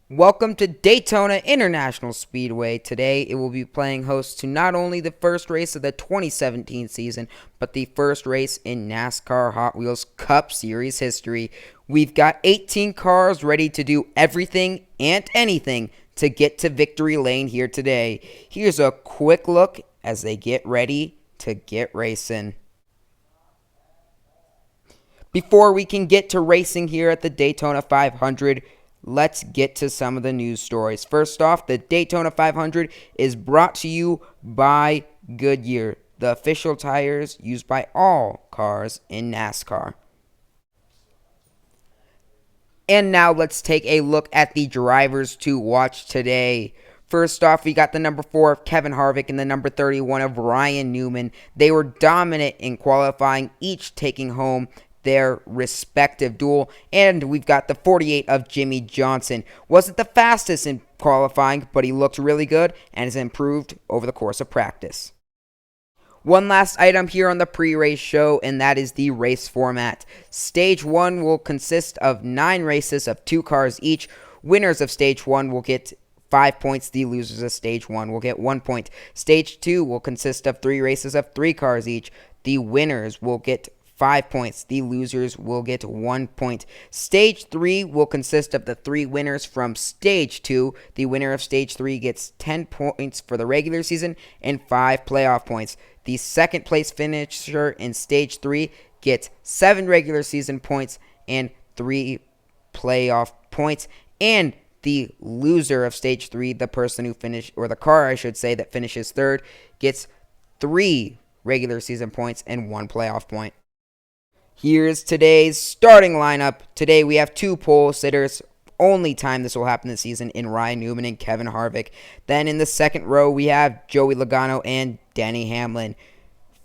Welcome to Daytona International Speedway. Today it will be playing host to not only the first race of the 2017 season, but the first race in NASCAR Hot Wheels Cup Series history. We've got 18 cars ready to do everything and anything to get to victory lane here today. Here's a quick look as they get ready to get racing. Before we can get to racing here at the Daytona 500, let's get to some of the news stories. First off, the Daytona 500 is brought to you by Goodyear, the official tires used by all cars in NASCAR. And now let's take a look at the drivers to watch today. First off, we got the number 4 of Kevin Harvick and the number 31 of Ryan Newman. They were dominant in qualifying, each taking home their respective duel. And we've got the 48 of Jimmie Johnson. Wasn't the fastest in qualifying, but he looked really good and has improved over the course of practice. One last item here on the pre-race show, and that is the race format. Stage 1 will consist of 9 races of 2 cars each. Winners of Stage 1 will get 5 points. The losers of Stage 1 will get 1 point. Stage 2 will consist of 3 races of 3 cars each. The winners will get 5 points. The losers will get 1 point. Stage 3 will consist of the 3 winners from Stage 2. The winner of Stage 3 gets 10 points for the regular season and 5 playoff points. The second place finisher in Stage 3 gets 7 regular season points and 3 playoff points. And the loser of Stage 3, the person who finished, or the car I should say, that finishes third, gets 3 regular season points and 1 playoff point. Here's today's starting lineup. Today we have 2 pole sitters. Only time this will happen this season in Ryan Newman and Kevin Harvick. Then in the second row we have Joey Logano and Denny Hamlin.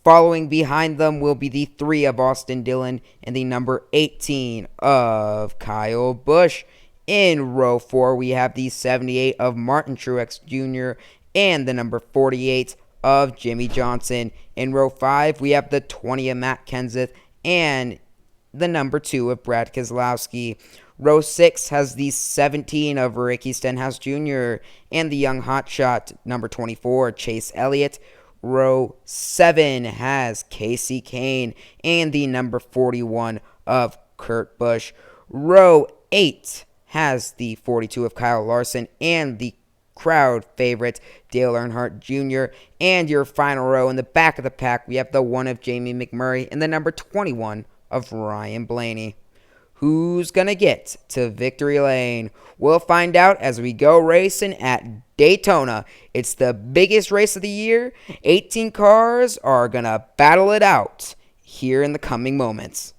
Following behind them will be the 3 of Austin Dillon and the number 18 of Kyle Busch. In row 4 we have the 78 of Martin Truex Jr. and the number 48 of Jimmie Johnson. In row 5 we have the 20 of Matt Kenseth and the number 2 of Brad Keselowski. Row 6 has the 17 of Ricky Stenhouse Jr. and the young hotshot, number 24, Chase Elliott. Row 7 has Casey Kane and the number 41 of Kurt Busch. Row 8 has the 42 of Kyle Larson and the crowd favorite Dale Earnhardt Jr. And your final row in the back of the pack, we have the 1 of Jamie McMurray and the number 21 of Ryan Blaney. Who's going to get to victory lane? We'll find out as we go racing at Daytona. It's the biggest race of the year. 18 cars are going to battle it out here in the coming moments.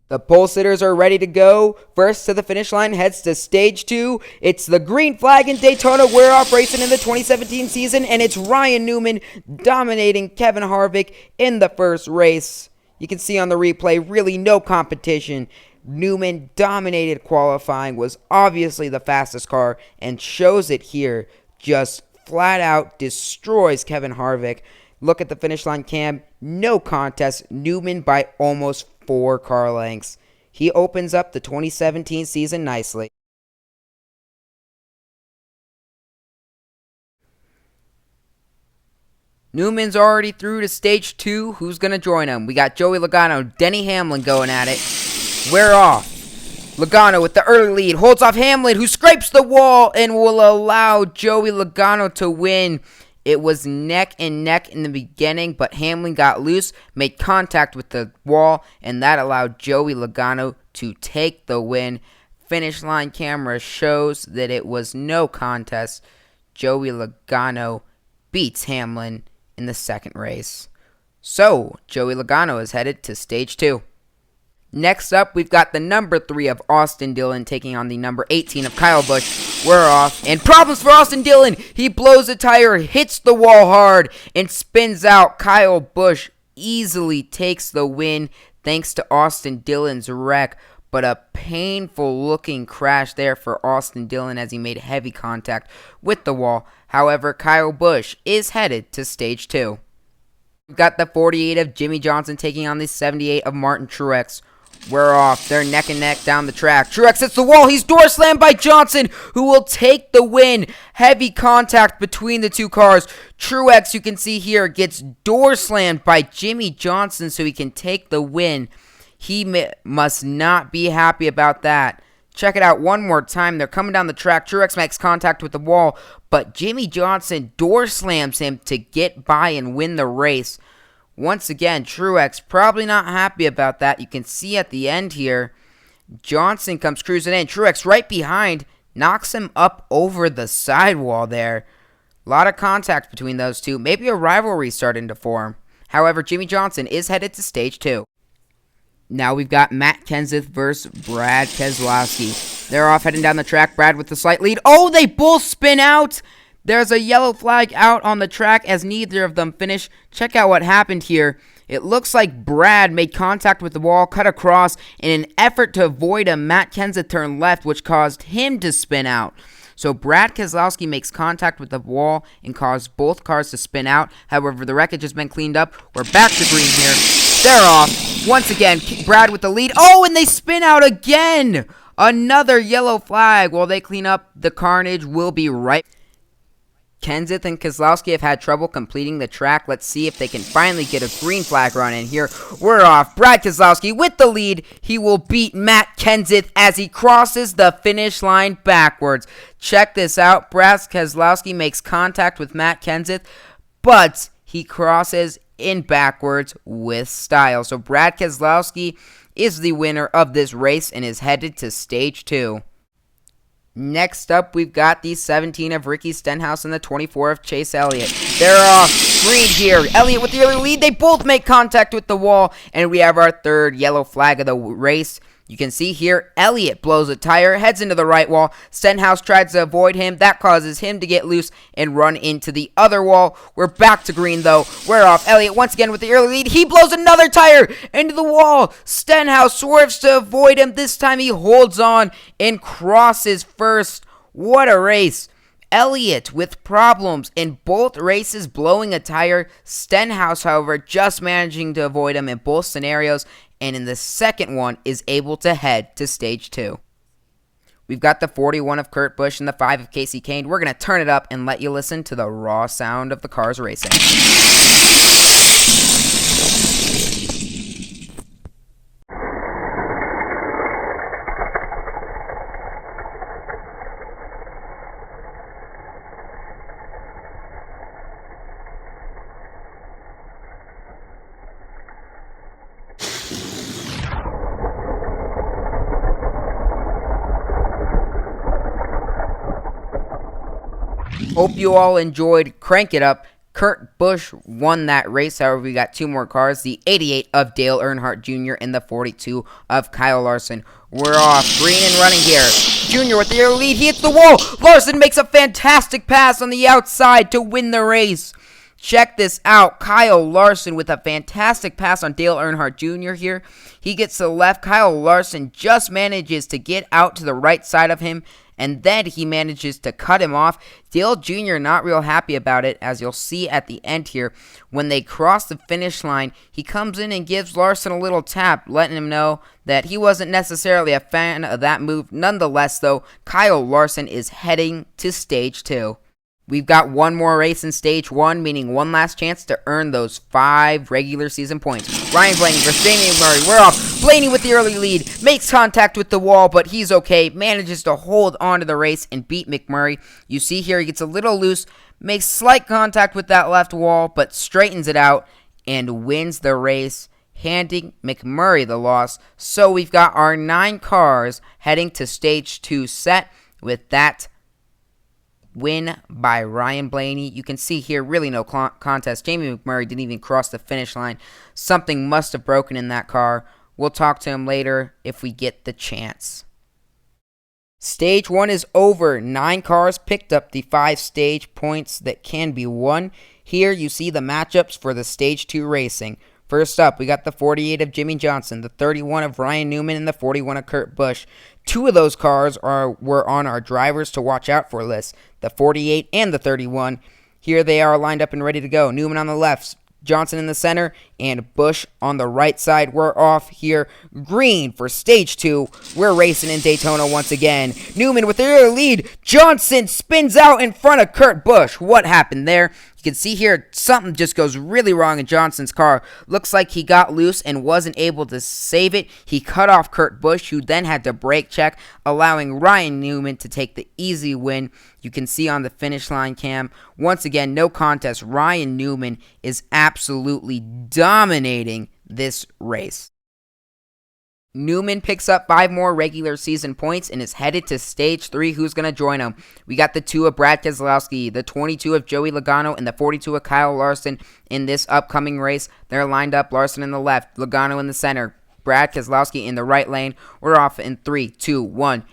The pole sitters are ready to go. First to the finish line heads to Stage 2. It's the green flag in Daytona. We're off racing in the 2017 season, and it's Ryan Newman dominating Kevin Harvick in the first race. You can see on the replay, really no competition. Newman dominated qualifying, was obviously the fastest car, and shows it here. Just flat out destroys Kevin Harvick. Look at the finish line cam. No contest. Newman by almost 4 car lengths. He opens up the 2017 season nicely. Newman's already through to Stage 2. Who's going to join him? We got Joey Logano, Denny Hamlin going at it. We're off. Logano with the early lead. Holds off Hamlin, who scrapes the wall and will allow Joey Logano to win. It was neck and neck in the beginning, but Hamlin got loose, made contact with the wall, and that allowed Joey Logano to take the win. Finish line camera shows that it was no contest. Joey Logano beats Hamlin in the second race. So, Joey Logano is headed to Stage 2. Next up, we've got the number 3 of Austin Dillon taking on the number 18 of Kyle Busch. We're off. And problems for Austin Dillon. He blows a tire, hits the wall hard, and spins out. Kyle Busch easily takes the win thanks to Austin Dillon's wreck. But a painful-looking crash there for Austin Dillon as he made heavy contact with the wall. However, Kyle Busch is headed to Stage 2. We've got the 48 of Jimmy Johnson taking on the 78 of Martin Truex. We're off. They're neck and neck down the track. Truex hits the wall. He's door slammed by Johnson, who will take the win. Heavy contact between the two cars. Truex, you can see here, gets door slammed by Jimmy Johnson, so he can take the win. He must not be happy about that. Check it out one more time. They're coming down the track. Truex makes contact with the wall, but Jimmy Johnson door slams him to get by and win the race. Once again, Truex probably not happy about that. You can see at the end here, Johnson comes cruising in. Truex right behind, knocks him up over the sidewall there. A lot of contact between those two. Maybe a rivalry starting to form. However, Jimmy Johnson is headed to stage 2. Now we've got Matt Kenseth versus Brad Keselowski. They're off heading down the track. Brad with the slight lead. Oh, they both spin out! There's a yellow flag out on the track as neither of them finish. Check out what happened here. It looks like Brad made contact with the wall, cut across. In an effort to avoid him, Matt Kenseth turned left, which caused him to spin out. So Brad Keselowski makes contact with the wall and caused both cars to spin out. However, the wreckage has been cleaned up. We're back to green here. They're off. Once again, Brad with the lead. Oh, and they spin out again. Another yellow flag. While they clean up the carnage, will be right. Kenseth and Keselowski have had trouble completing the track. Let's see if they can finally get a green flag run in here. We're off. Brad Keselowski with the lead. He will beat Matt Kenseth as he crosses the finish line backwards. Check this out. Brad Keselowski makes contact with Matt Kenseth, but he crosses in backwards with style. So Brad Keselowski is the winner of this race and is headed to stage 2. Next up, we've got the 17 of Ricky Stenhouse and the 24 of Chase Elliott. They're off green here. Elliott with the early lead. They both make contact with the wall, and we have our third yellow flag of the race. You can see here, Elliott blows a tire, heads into the right wall. Stenhouse tries to avoid him. That causes him to get loose and run into the other wall. We're back to green, though. We're off. Elliott once again with the early lead. He blows another tire into the wall. Stenhouse swerves to avoid him. This time he holds on and crosses first. What a race. Elliott with problems in both races, blowing a tire. Stenhouse, however, just managing to avoid him in both scenarios, and in the second one is able to head to stage 2. We've got the 41 of Kurt Busch and the 5 of Casey Kane. We're going to turn it up and let you listen to the raw sound of the cars racing. Hope you all enjoyed Crank It Up. Kurt Busch won that race. However, we got 2 more cars. The 88 of Dale Earnhardt Jr. and the 42 of Kyle Larson. We're off. Green and running here. Jr. with the early lead. He hits the wall. Larson makes a fantastic pass on the outside to win the race. Check this out. Kyle Larson with a fantastic pass on Dale Earnhardt Jr. here. He gets to the left. Kyle Larson just manages to get out to the right side of him, and then he manages to cut him off. Dale Jr. not real happy about it, as you'll see at the end here. When they cross the finish line, he comes in and gives Larson a little tap, letting him know that he wasn't necessarily a fan of that move. Nonetheless, though, Kyle Larson is heading to stage 2. We've got one more race in stage 1, meaning one last chance to earn those 5 regular season points. Ryan Blaney versus Jamie McMurray. We're off. Blaney with the early lead. Makes contact with the wall, but he's okay. Manages to hold on to the race and beat McMurray. You see here, he gets a little loose. Makes slight contact with that left wall, but straightens it out and wins the race, handing McMurray the loss. So we've got our 9 cars heading to stage 2 set with that win by Ryan Blaney. You can see here, really no contest. Jamie McMurray didn't even cross the finish line. Something must have broken in that car. We'll talk to him later if we get the chance. Stage 1 is over. 9 cars picked up the 5 stage points that can be won. Here you see the matchups for the stage 2 racing. First up, we got the 48 of Jimmy Johnson, the 31 of Ryan Newman, and the 41 of Kurt Busch. 2 of those cars were on our drivers to watch out for list, the 48 and the 31. Here they are lined up and ready to go. Newman on the left, Johnson in the center, and Busch on the right side. We're off here. Green for stage 2. We're racing in Daytona once again. Newman with the early lead. Johnson spins out in front of Kurt Busch. What happened there? You can see here something just goes really wrong in Johnson's car. Looks like he got loose and wasn't able to save it. He cut off Kurt Busch, who then had to brake check, allowing Ryan Newman to take the easy win. You can see on the finish line cam, once again, no contest. Ryan Newman is absolutely dominating this race. Newman picks up 5 more regular season points and is headed to stage 3. Who's going to join him? We got the 2 of Brad Keselowski, the 22 of Joey Logano, and the 42 of Kyle Larson in this upcoming race. They're lined up, Larson in the left, Logano in the center, Brad Keselowski in the right lane. We're off in 3, 2, 1.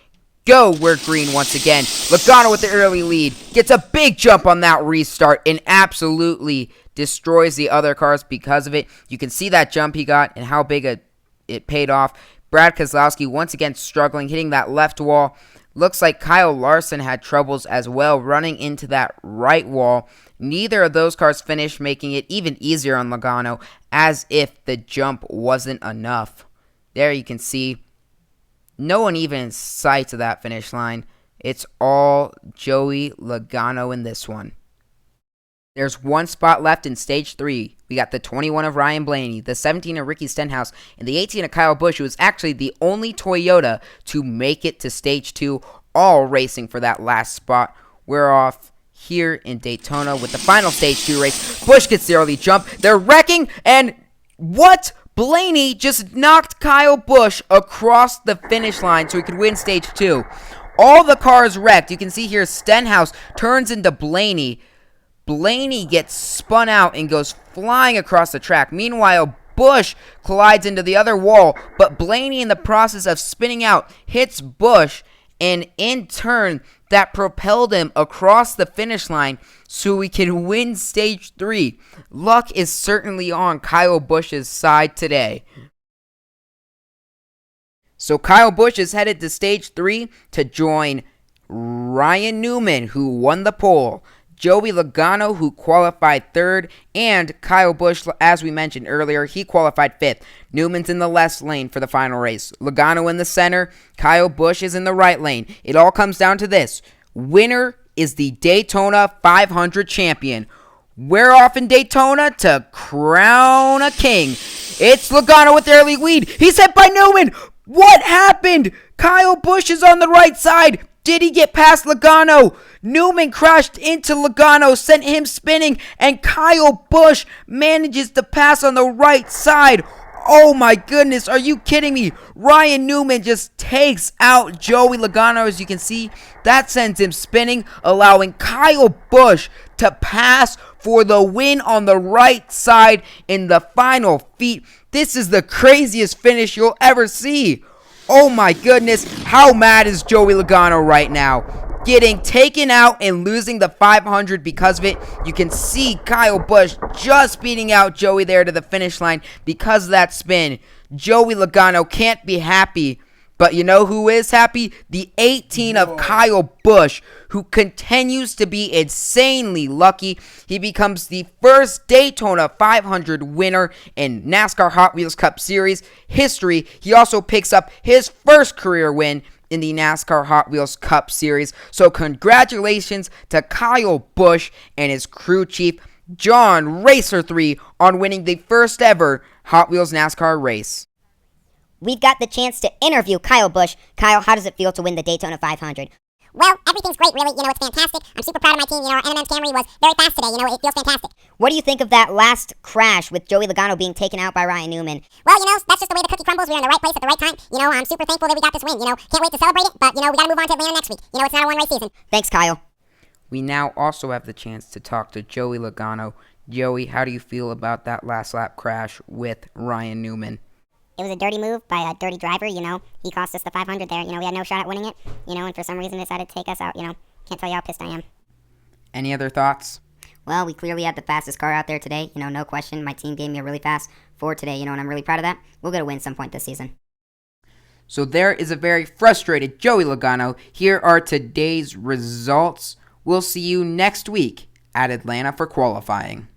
Go! We're green once again. Logano with the early lead. Gets a big jump on that restart and absolutely destroys the other cars because of it. You can see that jump he got and how big it paid off. Brad Keselowski once again struggling, hitting that left wall. Looks like Kyle Larson had troubles as well, running into that right wall. Neither of those cars finished, making it even easier on Logano, as if the jump wasn't enough. There you can see no one even in sight of that finish line. It's all Joey Logano in this one. There's 1 spot left in stage 3. We got the 21 of Ryan Blaney, the 17 of Ricky Stenhouse, and the 18 of Kyle Busch, who is actually the only Toyota to make it to stage 2, all racing for that last spot. We're off here in Daytona with the final stage 2 race. Busch gets the early jump. They're wrecking, and what? Blaney just knocked Kyle Busch across the finish line so he could win stage 2. All the cars wrecked. You can see here Stenhouse turns into Blaney. Blaney gets spun out and goes flying across the track. Meanwhile, Busch collides into the other wall, but Blaney, in the process of spinning out, hits Busch, and in turn, that propelled him across the finish line so we can win stage 3. Luck is certainly on Kyle Busch's side today. So Kyle Busch is headed to stage 3 to join Ryan Newman, who won the pole, Joey Logano, who qualified 3rd, and Kyle Busch, as we mentioned earlier, he qualified 5th. Newman's in the left lane for the final race. Logano in the center. Kyle Busch is in the right lane. It all comes down to this. Winner is the Daytona 500 champion. We're off in Daytona to crown a king. It's Logano with the early lead. He's hit by Newman. What happened? Kyle Busch is on the right side. Did he get past Logano? Newman crashed into Logano, sent him spinning, and Kyle Busch manages to pass on the right side. Oh my goodness, are you kidding me? Ryan Newman just takes out Joey Logano, as you can see. That sends him spinning, allowing Kyle Busch to pass for the win on the right side in the final feat. This is the craziest finish you'll ever see. Oh my goodness, how mad is Joey Logano right now? Getting taken out and losing the 500 because of it. You can see Kyle Busch just beating out Joey there to the finish line because of that spin. Joey Logano can't be happy, but you know who is happy? The 18 of Kyle Busch, who continues to be insanely lucky. He becomes the first Daytona 500 winner in NASCAR Hot Wheels Cup Series history. He also picks up his first career win in the NASCAR Hot Wheels Cup Series. So congratulations to Kyle Busch and his crew chief, John Racer 3, on winning the first ever Hot Wheels NASCAR race. We've got the chance to interview Kyle Busch. Kyle, how does it feel to win the Daytona 500? Well, everything's great, really. It's fantastic. I'm super proud of my team. Our NMM's Camry was very fast today. It feels fantastic. What do you think of that last crash with Joey Logano being taken out by Ryan Newman? Well, that's just the way the cookie crumbles. We were in the right place at the right time. I'm super thankful that we got this win. Can't wait to celebrate it, but, we got to move on to Atlanta next week. It's not a one-race season. Thanks, Kyle. We now also have the chance to talk to Joey Logano. Joey, how do you feel about that last lap crash with Ryan Newman? It was a dirty move by a dirty driver, He cost us the 500 there. We had no shot at winning it, and for some reason decided to take us out, Can't tell you how pissed I am. Any other thoughts? Well, we clearly had the fastest car out there today. No question. My team gave me a really fast Ford today, and I'm really proud of that. We'll get a win some point this season. So there is a very frustrated Joey Logano. Here are today's results. We'll see you next week at Atlanta for qualifying.